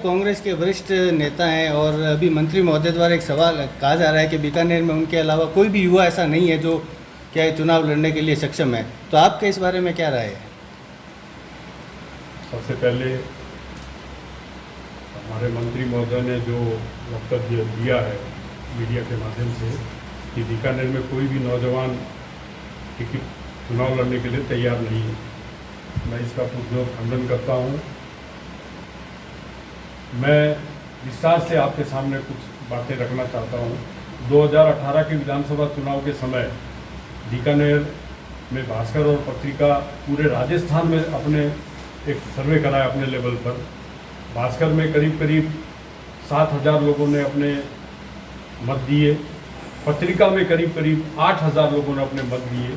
कांग्रेस के वरिष्ठ नेता हैं और अभी मंत्री महोदय द्वारा एक सवाल कहा जा रहा है कि बीकानेर में उनके अलावा कोई भी युवा ऐसा नहीं है जो क्या चुनाव लड़ने के लिए सक्षम है, तो आपका इस बारे में क्या राय है? सबसे पहले हमारे मंत्री महोदय ने जो वक्तव्य दिया है मीडिया के माध्यम से कि बीकानेर में कोई भी नौजवान टिकट चुनाव लड़ने के लिए तैयार नहीं है, मैं इसका पुरजोर खंडन करता हूँ। मैं विस्तार से आपके सामने कुछ बातें रखना चाहता हूँ। 2018 के विधानसभा चुनाव के समय बीकानेर में भास्कर और पत्रिका पूरे राजस्थान में अपने एक सर्वे कराया अपने लेवल पर। भास्कर में करीब करीब 7,000 लोगों ने अपने मत दिए, पत्रिका में करीब करीब 8,000 लोगों ने अपने मत दिए।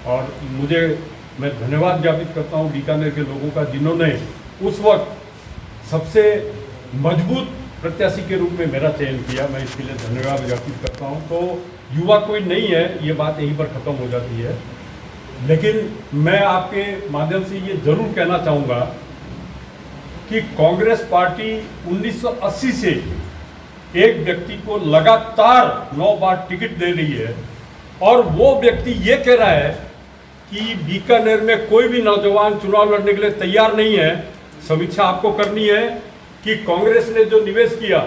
और मैं धन्यवाद ज्ञापित करता हूं बीकानेर के लोगों का, जिन्होंने उस वक्त सबसे मजबूत प्रत्याशी के रूप में मेरा चयन किया। मैं इसके लिए धन्यवाद ज्ञापित करता हूं। तो युवा कोई नहीं है, ये बात यहीं पर ख़त्म हो जाती है। लेकिन मैं आपके माध्यम से ये जरूर कहना चाहूँगा कि कांग्रेस पार्टी 1980 से एक व्यक्ति को लगातार 9 बार टिकट दे रही है और वो व्यक्ति ये कह रहा है कि बीकानेर में कोई भी नौजवान चुनाव लड़ने के लिए तैयार नहीं है। समीक्षा आपको करनी है कि कांग्रेस ने जो निवेश किया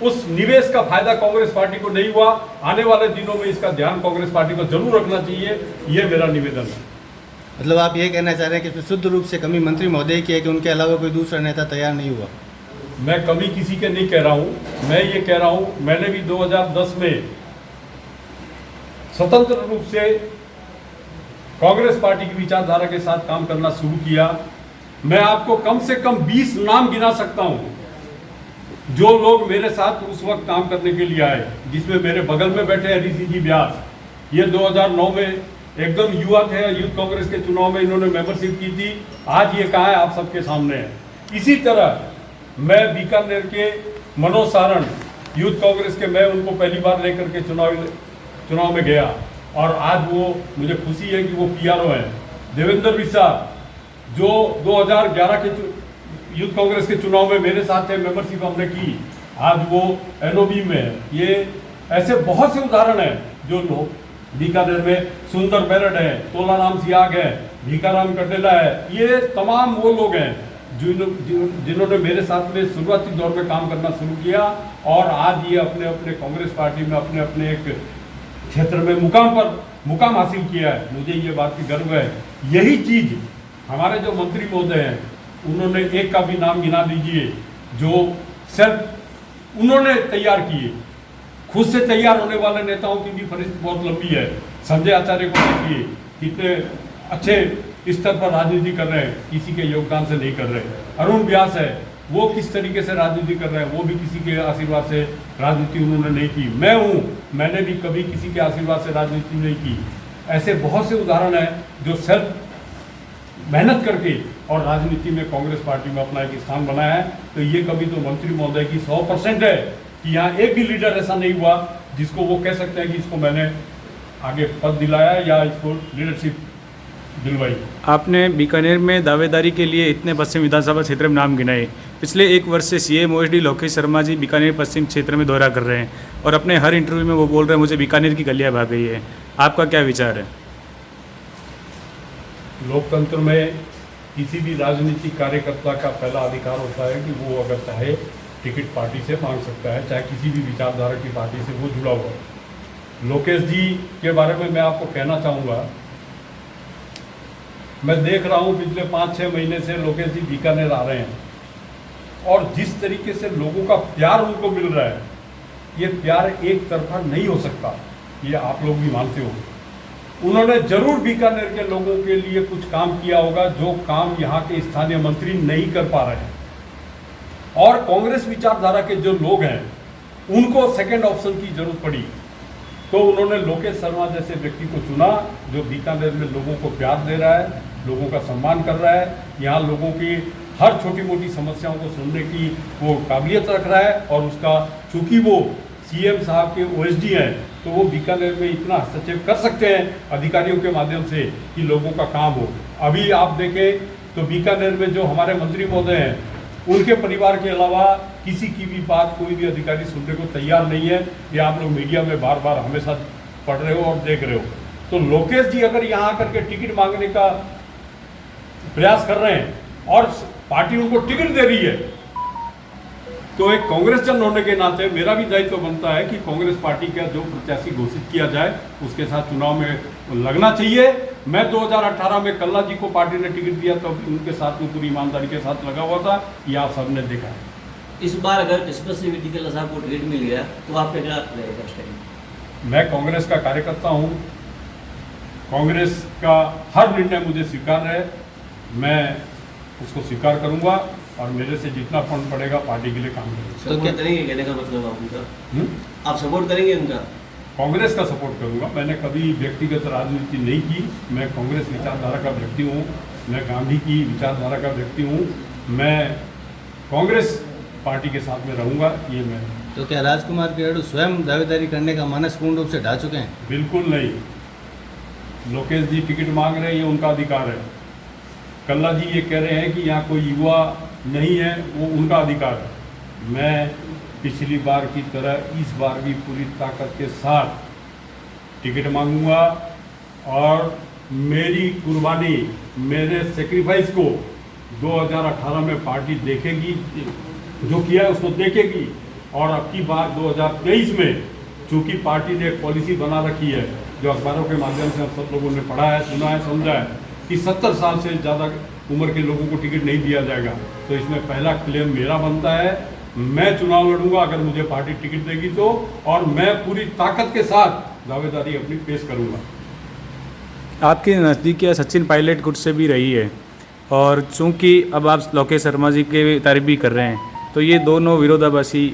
उस निवेश का फायदा कांग्रेस पार्टी को नहीं हुआ। आने वाले दिनों में इसका ध्यान कांग्रेस पार्टी को जरूर रखना चाहिए, ये मेरा निवेदन है। मतलब आप ये कहना चाह रहे हैं कि शुद्ध रूप से कमी मंत्री महोदय की है कि उनके अलावा कोई दूसरा नेता तैयार नहीं हुआ? मैं कमी किसी के नहीं कह रहा हूँ, मैं ये कह रहा हूँ मैंने भी 2010 में स्वतंत्र रूप से कांग्रेस पार्टी की विचारधारा के साथ काम करना शुरू किया। मैं आपको कम से कम 20 नाम गिना सकता हूं जो लोग मेरे साथ उस वक्त काम करने के लिए आए, जिसमें मेरे बगल में बैठे हरी सिंह जी व्यास, ये 2009 में एकदम युवा थे, यूथ कांग्रेस के चुनाव में इन्होंने मेंबरशिप की थी। आज ये कहाँ है, आप सबके सामने है। इसी तरह मैं बीकानेर के मनोज सारण यूथ कांग्रेस के, मैं उनको पहली बार लेकर के चुनाव में गया और आज वो मुझे खुशी है कि वो पीआरओ हैं। देवेंद्र विसा जो 2011 के यूथ कांग्रेस के चुनाव में मेरे साथ थे, मेंबरशिप हमने की, आज वो एनओबी में है। ये ऐसे बहुत से उदाहरण हैं जो लोग बीकानेर में, सुंदर बैरड है, तोलाराम सियाग है, भीखाराम कटेला है, ये तमाम वो लोग हैं जिन्होंने मेरे साथ में शुरुआती दौर में काम करना शुरू किया और आज ये अपने अपने कांग्रेस पार्टी में अपने अपने एक क्षेत्र में मुकाम हासिल किया है। मुझे ये बात की गर्व है। यही चीज हमारे जो मंत्री महोदय हैं, उन्होंने एक का भी नाम गिना दीजिए जो सिर्फ उन्होंने तैयार किए। खुद से तैयार होने वाले नेताओं की भी फहरिस्त बहुत लंबी है। संजय आचार्य को देखिए, कितने अच्छे स्तर पर राजनीति कर रहे हैं, किसी के योगदान से नहीं कर रहे। अरुण व्यास है, वो किस तरीके से राजनीति कर रहे हैं, वो भी किसी के आशीर्वाद से राजनीति उन्होंने नहीं की। मैं हूँ, मैंने भी कभी किसी के आशीर्वाद से राजनीति नहीं की। ऐसे बहुत से उदाहरण हैं जो सिर्फ मेहनत करके और राजनीति में कांग्रेस पार्टी में अपना एक स्थान बनाया है। तो ये कभी तो मंत्री महोदय की 100% है कि यहाँ एक भी लीडर ऐसा नहीं हुआ जिसको वो कह सकते हैं कि इसको मैंने आगे पद दिलाया या इसको लीडरशिप दिलवाई। आपने बीकानेर में दावेदारी के लिए इतने पश्चिम विधानसभा क्षेत्र में नाम गिनाए। पिछले एक वर्ष से सीएम ओएसडी लोकेश शर्मा जी बीकानेर पश्चिम क्षेत्र में दौरा कर रहे हैं और अपने हर इंटरव्यू में वो बोल रहे हैं मुझे बीकानेर की गलियां भाग गई है। आपका क्या विचार है? लोकतंत्र में किसी भी राजनीतिक कार्यकर्ता का पहला अधिकार होता है कि वो अगर चाहे टिकट पार्टी से मांग सकता है, चाहे किसी भी विचारधारा की पार्टी से वो जुड़ा हुआ। लोकेश जी के बारे में मैं आपको कहना चाहूँगा, मैं देख रहा हूँ पिछले 5-6 महीने से लोकेश जी बीकानेर आ रहे हैं और जिस तरीके से लोगों का प्यार उनको मिल रहा है, ये प्यार एक तरफा नहीं हो सकता, ये आप लोग भी मानते हो। उन्होंने जरूर बीकानेर के लोगों के लिए कुछ काम किया होगा जो काम यहाँ के स्थानीय मंत्री नहीं कर पा रहे हैं। और कांग्रेस विचारधारा के जो लोग हैं उनको सेकंड ऑप्शन की जरूरत पड़ी तो उन्होंने लोकेश शर्मा जैसे व्यक्ति को चुना जो बीकानेर में लोगों को प्यार दे रहा है, लोगों का सम्मान कर रहा है, यहाँ लोगों की हर छोटी मोटी समस्याओं को सुनने की वो काबिलियत रख रहा है। और उसका चूंकि वो सीएम साहब के ओएसडी हैं तो वो बीकानेर में इतना हस्तक्षेप कर सकते हैं अधिकारियों के माध्यम से कि लोगों का काम हो। अभी आप देखें तो बीकानेर में जो हमारे मंत्री महोदय हैं उनके परिवार के अलावा किसी की भी बात कोई भी अधिकारी सुनने को तैयार नहीं है। ये आप लोग मीडिया में बार बार हमेशा पढ़ रहे हो और देख रहे हो। तो लोकेश जी अगर यहाँ आकर के टिकट मांगने का प्रयास कर रहे हैं और पार्टी उनको टिकट दे रही है, तो एक कांग्रेस जन होने के नाते मेरा भी दायित्व बनता है कि कांग्रेस पार्टी का जो प्रत्याशी घोषित किया जाए उसके साथ चुनाव में लगना चाहिए। मैं 2018 में कल्ला जी को पार्टी ने टिकट दिया तो उनके साथ में पूरी ईमानदारी के साथ लगा हुआ था, ये आप सबने देखा है। इस बार अगर स्पेसिफिक कल्ला साहब को टिकट मिल गया तो आपका क्या रहेगा इस टाइम? मैं कांग्रेस का कार्यकर्ता हूँ, कांग्रेस का हर निर्णय मुझे स्वीकार है, मैं उसको स्वीकार करूँगा और मेरे से जितना फंड पड़ेगा पार्टी के लिए काम करेंगे। तो सपोर्ट करेंगे, कहने का मतलब आप उनका आप सपोर्ट करेंगे उनका? कांग्रेस का सपोर्ट करूंगा। मैंने कभी व्यक्तिगत राजनीति नहीं की। मैं कांग्रेस विचारधारा का व्यक्ति हूँ, मैं गांधी की विचारधारा का व्यक्ति हूँ, मैं कांग्रेस पार्टी के साथ में रहूँगा। ये मैं तो क्या राजकुमार केड़ू स्वयं दावेदारी करने का मानस पूर्ण रूप से ढा चुके हैं? बिल्कुल नहीं। लोकेश जी टिकट मांग रहे हैं, ये उनका अधिकार है। कल्ला जी ये कह रहे हैं कि यहाँ कोई युवा नहीं है, वो उनका अधिकार है। मैं पिछली बार की तरह इस बार भी पूरी ताकत के साथ टिकट मांगूंगा और मेरी कुर्बानी, मेरे सेक्रीफाइस को 2018 में पार्टी देखेगी, जो किया है उसको देखेगी। और अब की बार 2023 में चूँकि पार्टी ने एक पॉलिसी बना रखी है जो अखबारों के माध्यम से हम सब लोगों ने पढ़ा है, सुना है, समझा है कि 70 साल से ज़्यादा उम्र के लोगों को टिकट नहीं दिया जाएगा। तो इसमें पहला क्लेम मेरा बनता है, मैं चुनाव लड़ूंगा अगर मुझे पार्टी टिकट देगी तो, और मैं पूरी ताकत के साथ दावेदारी अपनी पेश करूंगा। आपके नज़दीक या सचिन पायलट गुट से भी रही है और चूंकि अब आप लोकेश शर्मा जी की तारीफ भी कर रहे हैं, तो ये दोनों विरोधाभासी।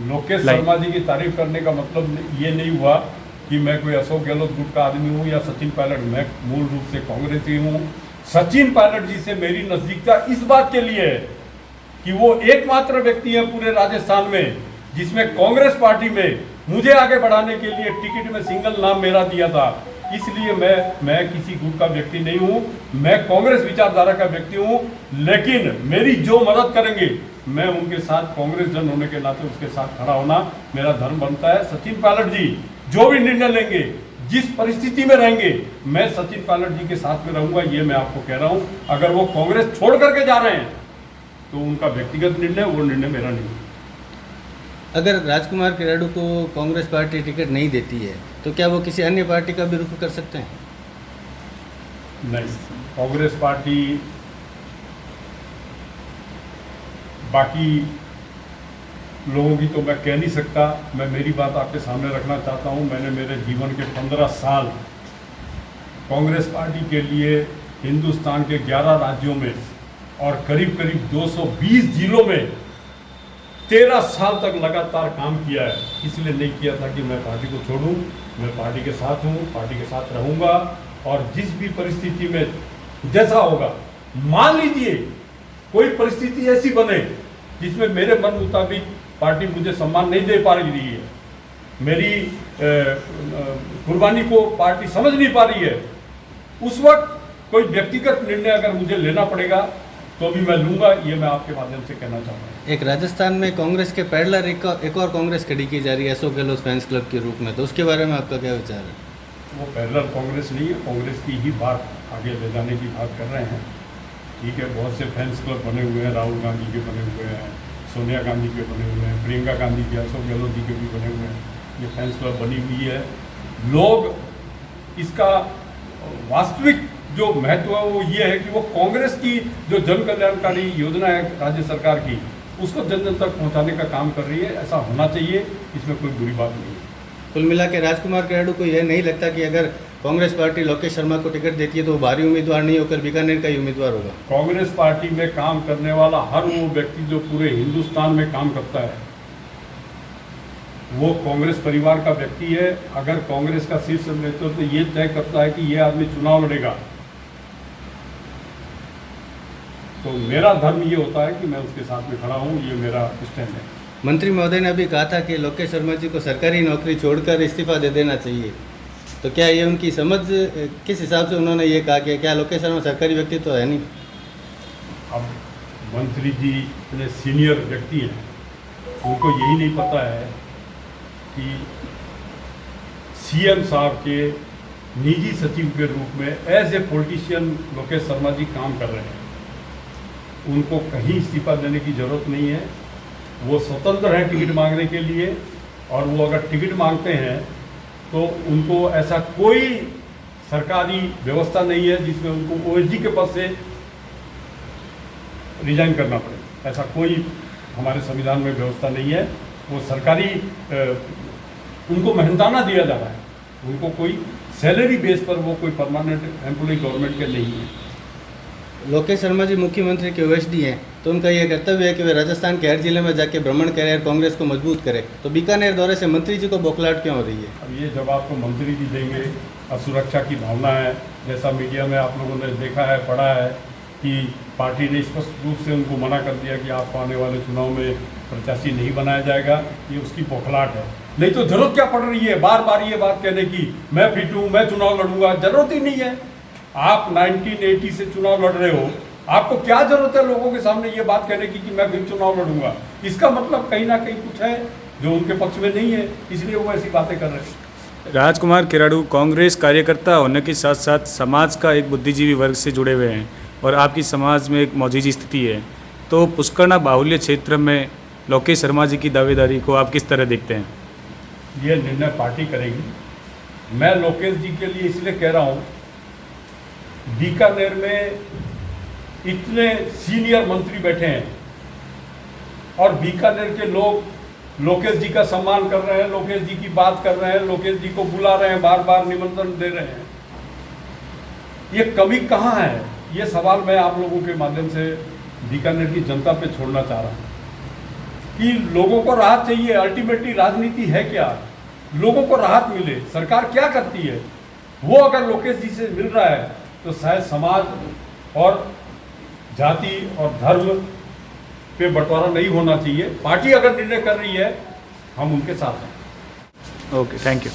लोकेश शर्मा जी की तारीफ करने का मतलब ये नहीं हुआ कि मैं कोई अशोक गहलोत गुट का आदमी हूँ या सचिन पायलट। मैं मूल रूप से कांग्रेसी हूँ। सचिन पायलट जी से मेरी नजदीकता इस बात के लिए है कि वो एकमात्र व्यक्ति है पूरे राजस्थान में जिसमें कांग्रेस पार्टी में मुझे आगे बढ़ाने के लिए टिकट में सिंगल नाम मेरा दिया था। इसलिए मैं किसी गुट का व्यक्ति नहीं हूँ, मैं कांग्रेस विचारधारा का व्यक्ति हूँ। लेकिन मेरी जो मदद करेंगे मैं उनके साथ कांग्रेस जन होने के नाते उसके साथ खड़ा होना मेरा धर्म बनता है। सचिन पायलट जी जो भी निर्णय लेंगे, जिस परिस्थिति में रहेंगे, मैं सचिन पायलट जी के साथ में रहूंगा, ये मैं आपको कह रहा हूं। अगर वो कांग्रेस छोड़ करके जा रहे हैं तो उनका व्यक्तिगत निर्णय, वो निर्णय मेरा नहीं है। अगर राजकुमार केड़ू को कांग्रेस पार्टी टिकट नहीं देती है तो क्या वो किसी अन्य पार्टी का भी रुख कर सकते हैं? नहीं, कांग्रेस पार्टी बाकी लोगों की तो मैं कह नहीं सकता। मैं मेरी बात आपके सामने रखना चाहता हूं। मैंने मेरे जीवन के 15 साल कांग्रेस पार्टी के लिए हिंदुस्तान के 11 राज्यों में और करीब करीब 220 जिलों में 13 साल तक लगातार काम किया है। इसलिए नहीं किया था कि मैं पार्टी को छोड़ूं। मैं पार्टी के साथ हूं, पार्टी के साथ रहूंगा और जिस भी परिस्थिति में जैसा होगा, मान लीजिए कोई परिस्थिति ऐसी बने जिसमें मेरे मन मुताबिक पार्टी मुझे सम्मान नहीं दे पा रही है, मेरी कुर्बानी को पार्टी समझ नहीं पा रही है, उस वक्त कोई व्यक्तिगत निर्णय अगर मुझे लेना पड़ेगा तो भी मैं लूंगा। ये मैं आपके माध्यम से कहना चाहता हूँ। एक राजस्थान में कांग्रेस के पैरेलल एक और कांग्रेस खड़ी की जा रही है अशोक गहलोत फैंस क्लब के रूप में, तो उसके बारे में आपका क्या विचार है? वो पैरेलल कांग्रेस नहीं है, कांग्रेस की ही बात आगे ले जाने की बात कर रहे हैं। ठीक है, बहुत से फैंस क्लब बने हुए हैं, राहुल गांधी के बने हुए हैं, सोनिया गांधी के बने हुए हैं, प्रियंका गांधी के, अशोक गहलोत जी के भी बने हुए हैं। ये फैंस क्लब बनी हुई है। लोग इसका वास्तविक जो महत्व है वो ये है कि वो कांग्रेस की जो जन कल्याणकारी योजना है राज्य सरकार की, उसको जन जन तक पहुंचाने का काम कर रही है। ऐसा होना चाहिए, इसमें कोई बुरी बात नहीं है। कुल मिला के राजकुमार केड़ू को यह नहीं लगता कि अगर कांग्रेस पार्टी लोकेश शर्मा को टिकट देती है तो वो भारी उम्मीदवार नहीं होकर बीकानेर का ही उम्मीदवार होगा? कांग्रेस पार्टी में काम करने वाला हर वो व्यक्ति जो पूरे हिंदुस्तान में काम करता है वो कांग्रेस परिवार का व्यक्ति है। अगर कांग्रेस का शीर्ष नेतृत्व तो ये तय करता है कि ये आदमी चुनाव लड़ेगा, तो मेरा धर्म ये होता है कि मैं उसके साथ में खड़ा हूँ। ये मेरा स्टैंड है। मंत्री महोदय ने अभी कहा था कि लोकेश शर्मा जी को सरकारी नौकरी छोड़कर इस्तीफा दे देना चाहिए, तो क्या ये उनकी समझ, किस हिसाब से उन्होंने ये कहा कि क्या लोकेश शर्मा सरकारी व्यक्ति तो है नहीं? अब मंत्री जी इतने सीनियर व्यक्ति हैं, उनको यही नहीं पता है कि सीएम साहब के निजी सचिव के रूप में as a politician Lokesh Sharma ji काम कर रहे हैं। उनको कहीं इस्तीफा देने की ज़रूरत नहीं है। वो स्वतंत्र हैं टिकट मांगने के लिए, और वो अगर टिकट मांगते हैं तो उनको ऐसा कोई सरकारी व्यवस्था नहीं है जिसमें उनको ओएसडी के पद से रिजाइन करना पड़े। ऐसा कोई हमारे संविधान में व्यवस्था नहीं है। वो सरकारी उनको मेहनताना दिया जा रहा है, उनको कोई सैलरी बेस पर वो कोई परमानेंट एम्प्लॉय गवर्नमेंट के नहीं है। लोकेश शर्मा जी मुख्यमंत्री के ओएसडी हैं, तो उनका ये कर्तव्य है कि वे राजस्थान के हर जिले में जाके भ्रमण करें और कांग्रेस को मजबूत करें। तो बीकानेर दौरे से मंत्री जी को बौखलाहट क्यों हो रही है? अब ये जवाब तो मंत्री जी देंगे। असुरक्षा की भावना है, जैसा मीडिया में आप लोगों ने देखा है, पढ़ा है कि पार्टी ने स्पष्ट रूप से उनको मना कर दिया कि आपको आने वाले चुनाव में प्रत्याशी नहीं बनाया जाएगा। ये उसकी बौखलाहट है। नहीं तो जरूरत क्या पड़ रही है बार बार ये बात कहने की, मैं फिट हूँ, मैं चुनाव लड़ूंगा? जरूरत ही नहीं है। आप 1980 से चुनाव लड़ रहे हो, आपको क्या जरूरत है लोगों के सामने ये बात कहने की कि मैं फिर चुनाव लड़ूंगा? इसका मतलब कहीं ना कहीं कुछ है जो उनके पक्ष में नहीं है, इसलिए वो ऐसी बातें कर रहे हैं। राजकुमार किराड़ू कांग्रेस कार्यकर्ता होने के साथ साथ समाज का एक बुद्धिजीवी वर्ग से जुड़े हुए हैं और आपकी समाज में एक मौजूदा स्थिति है, तो पुष्करना बाहुल्य क्षेत्र में लोकेश शर्मा जी की दावेदारी को आप किस तरह देखते हैं? ये निर्णय पार्टी करेगी। मैं लोकेश जी के लिए इसलिए कह रहा हूँ, बीकानेर में इतने सीनियर मंत्री बैठे हैं और बीकानेर के लोग लोकेश जी का सम्मान कर रहे हैं, लोकेश जी की बात कर रहे हैं, लोकेश जी को बुला रहे हैं, बार बार निमंत्रण दे रहे हैं। ये कमी कहाँ है? ये सवाल मैं आप लोगों के माध्यम से बीकानेर की जनता पे छोड़ना चाह रहा हूँ कि लोगों को राहत चाहिए। अल्टीमेटली राजनीति है क्या? लोगों को राहत मिले। सरकार क्या करती है वो अगर लोकेश जी से मिल रहा है तो शायद समाज और जाति और धर्म पे बंटवारा नहीं होना चाहिए। पार्टी अगर निर्णय कर रही है, हम उनके साथ हैं। Okay, thank you.